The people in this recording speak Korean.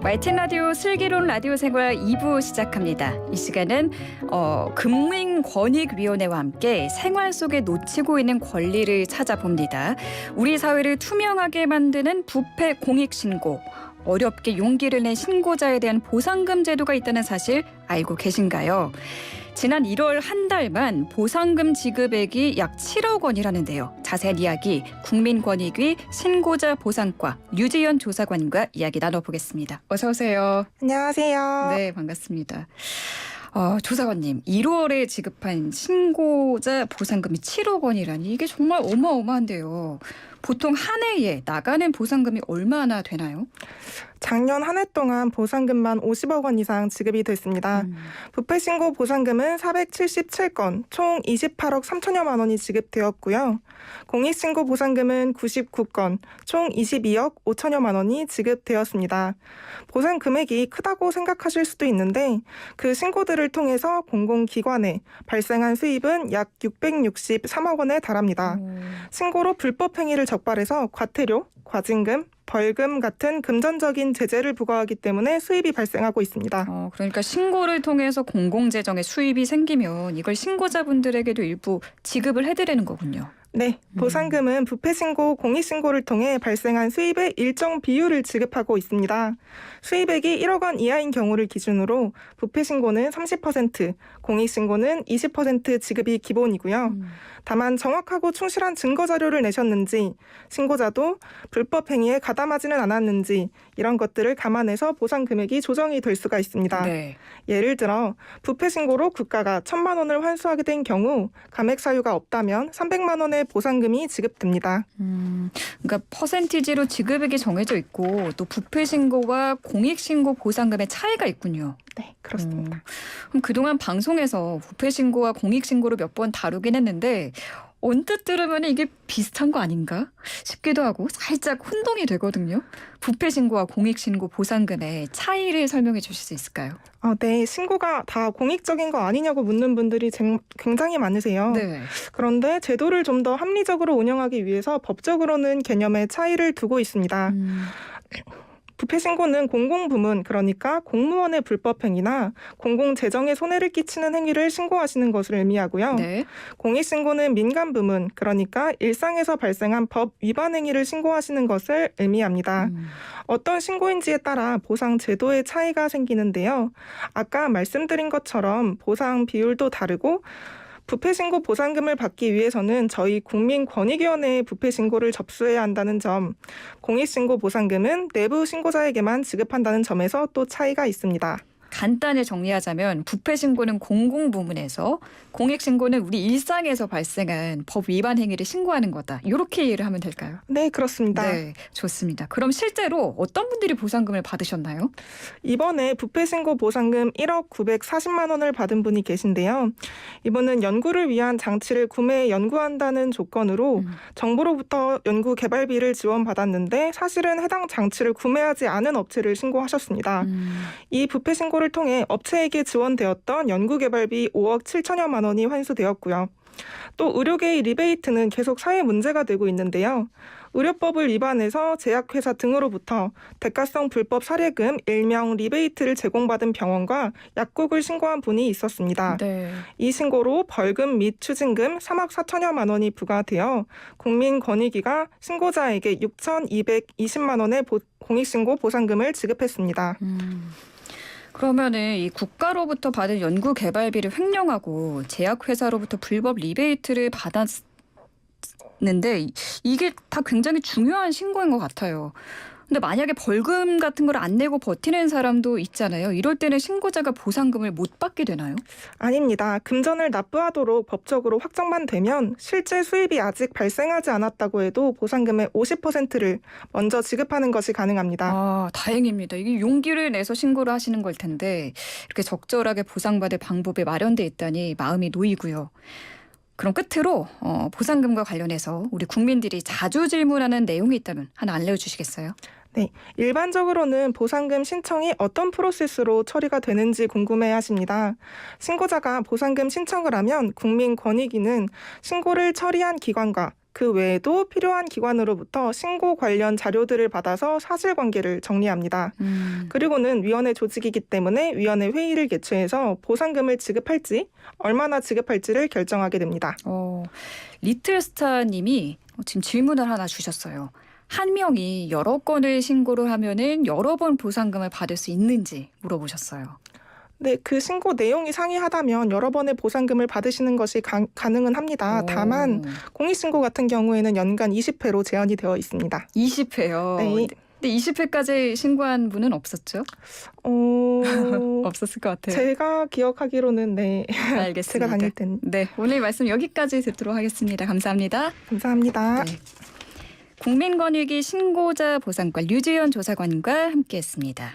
YTN 라디오 슬기로운 라디오 생활 2부 시작합니다. 이 시간은 국민권익위원회와 함께 생활 속에 놓치고 있는 권리를 찾아봅니다. 우리 사회를 투명하게 만드는 부패 공익신고. 어렵게 용기를 낸 신고자에 대한 보상금 제도가 있다는 사실 알고 계신가요? 지난 1월 한 달만 보상금 지급액이 약 7억 원이라는데요. 자세한 이야기 국민권익위 신고자 보상과 류지연 조사관과 이야기 나눠보겠습니다. 어서 오세요. 안녕하세요. 네, 반갑습니다. 조사관님, 1월에 지급한 신고자 보상금이 7억 원이라니 이게 정말 어마어마한데요. 보통 한 해에 나가는 보상금이 얼마나 되나요? 작년 한 해 동안 보상금만 50억 원 이상 지급이 됐습니다. 부패 신고 보상금은 477건, 총 28억 3천여만 원이 지급되었고요. 공익신고 보상금은 99건, 총 22억 5천여만 원이 지급되었습니다. 보상 금액이 크다고 생각하실 수도 있는데 그 신고들을 통해서 공공기관에 발생한 수입은 약 663억 원에 달합니다. 신고로 불법 행위를 적발해서 과태료, 과징금, 벌금 같은 금전적인 제재를 부과하기 때문에 수입이 발생하고 있습니다. 그러니까 신고를 통해서 공공재정에 수입이 생기면 이걸 신고자분들에게도 일부 지급을 해드리는 거군요. 네, 보상금은 부패신고, 공익신고를 통해 발생한 수입의 일정 비율을 지급하고 있습니다. 수입액이 1억 원 이하인 경우를 기준으로 부패신고는 30%, 공익신고는 20% 지급이 기본이고요. 다만 정확하고 충실한 증거자료를 내셨는지, 신고자도 불법 행위에 가담하지는 않았는지 이런 것들을 감안해서 보상 금액이 조정이 될 수가 있습니다. 네. 예를 들어 부패 신고로 국가가 1,000만 원을 환수하게 된 경우 감액 사유가 없다면 300만 원의 보상금이 지급됩니다. 그러니까 퍼센티지로 지급액이 정해져 있고 또 부패 신고와 공익 신고 보상금의 차이가 있군요. 네, 그렇습니다. 그럼 그동안 방송에서 부패 신고와 공익 신고를 몇 번 다루긴 했는데 언뜻 들으면 이게 비슷한 거 아닌가 싶기도 하고 살짝 혼동이 되거든요. 부패 신고와 공익 신고 보상금의 차이를 설명해 주실 수 있을까요? 네, 신고가 다 공익적인 거 아니냐고 묻는 분들이 굉장히 많으세요. 네. 그런데 제도를 좀 더 합리적으로 운영하기 위해서 법적으로는 개념의 차이를 두고 있습니다. 부패 신고는 공공부문, 그러니까 공무원의 불법 행위나 공공재정에 손해를 끼치는 행위를 신고하시는 것을 의미하고요. 네. 공익신고는 민간부문, 그러니까 일상에서 발생한 법 위반 행위를 신고하시는 것을 의미합니다. 어떤 신고인지에 따라 보상 제도의 차이가 생기는데요. 아까 말씀드린 것처럼 보상 비율도 다르고 부패신고 보상금을 받기 위해서는 저희 국민권익위원회에 부패신고를 접수해야 한다는 점, 공익신고 보상금은 내부 신고자에게만 지급한다는 점에서 또 차이가 있습니다. 간단히 정리하자면 부패 신고는 공공부문에서 공익 신고는 우리 일상에서 발생한 법 위반 행위를 신고하는 거다. 이렇게 이해를 하면 될까요? 네, 그렇습니다. 네, 좋습니다. 그럼 실제로 어떤 분들이 보상금을 받으셨나요? 이번에 부패신고 보상금 1억 940만 원을 받은 분이 계신데요. 이분은 연구를 위한 장치를 구매해 연구한다는 조건으로 정부로부터 연구 개발비를 지원받았는데 사실은 해당 장치를 구매하지 않은 업체를 신고하셨습니다. 이 부패신고 를 통해 업체에게 지원되었던 연구개발비 5억 7천여만 원이 환수되었고요. 또 의료계의 리베이트는 계속 사회 문제가 되고 있는데요. 의료법을 위반해서 제약회사 등으로부터 대가성 불법 사례금, 일명 리베이트를 제공받은 병원과 약국을 신고한 분이 있었습니다. 네. 이 신고로 벌금 및 추징금 3억 4천여만 원이 부과되어 국민권익위가 신고자에게 6,220만 원의 공익신고 보상금을 지급했습니다. 그러면은 이 국가로부터 받은 연구 개발비를 횡령하고 제약회사로부터 불법 리베이트를 받았는데 이게 다 굉장히 중요한 신고인 것 같아요. 근데 만약에 벌금 같은 걸 안 내고 버티는 사람도 있잖아요. 이럴 때는 신고자가 보상금을 못 받게 되나요? 아닙니다. 금전을 납부하도록 법적으로 확정만 되면 실제 수입이 아직 발생하지 않았다고 해도 보상금의 50%를 먼저 지급하는 것이 가능합니다. 아, 다행입니다. 이게 용기를 내서 신고를 하시는 걸 텐데 이렇게 적절하게 보상받을 방법이 마련돼 있다니 마음이 놓이고요. 그럼 끝으로 보상금과 관련해서 우리 국민들이 자주 질문하는 내용이 있다면 하나 알려주시겠어요? 네, 일반적으로는 보상금 신청이 어떤 프로세스로 처리가 되는지 궁금해하십니다. 신고자가 보상금 신청을 하면 국민권익위는 신고를 처리한 기관과 그 외에도 필요한 기관으로부터 신고 관련 자료들을 받아서 사실관계를 정리합니다. 그리고는 위원회 조직이기 때문에 위원회 회의를 개최해서 보상금을 지급할지 얼마나 지급할지를 결정하게 됩니다. 리틀스타님이 지금 질문을 하나 주셨어요. 한 명이 여러 건을 신고를 하면은 여러 번 보상금을 받을 수 있는지 물어보셨어요. 네, 그 신고 내용이 상이하다면 여러 번의 보상금을 받으시는 것이 가능은 합니다. 다만 공익신고 같은 경우에는 연간 20회로 제한이 되어 있습니다. 20회요. 네. 근데 20회까지 신고한 분은 없었죠? 없었을 것 같아요. 제가 기억하기로는 네. 알겠습니다. 제가 다닐 땐. 네, 오늘 말씀 여기까지 듣도록 하겠습니다. 감사합니다. 감사합니다. 네. 국민권익위 신고자 보상관 류지연 조사관과 함께했습니다.